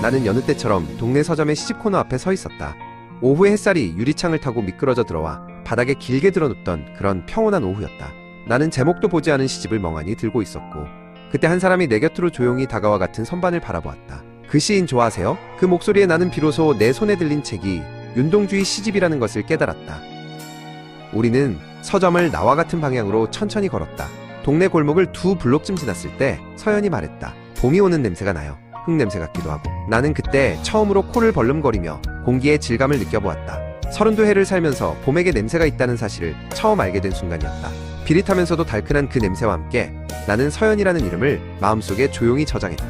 나는 여느 때처럼 동네 서점의 시집코너 앞에 서 있었다. 오후의 햇살이 유리창을 타고 미끄러져 들어와 바닥에 길게 드러눕던 그런 평온한 오후였다. 나는 제목도 보지 않은 시집을 멍하니 들고 있었고, 그때 한 사람이 내 곁으로 조용히 다가와 같은 선반을 바라보았다. 그 시인 좋아하세요? 그 목소리에 나는 비로소 내 손에 들린 책이 윤동주의 시집이라는 것을 깨달았다. 우리는 서점을 나와 같은 방향으로 천천히 걸었다. 동네 골목을 2블록쯤 지났을 때 서연이 말했다. 봄이 오는 냄새가 나요. 흙 냄새 같기도 하고. 나는 그때 처음으로 코를 벌름거리며 공기의 질감을 느껴보았다. 32해를 살면서 봄에게 냄새가 있다는 사실을 처음 알게 된 순간이었다. 비릿하면서도 달큰한 그 냄새와 함께 나는 서연이라는 이름을 마음속에 조용히 저장했다.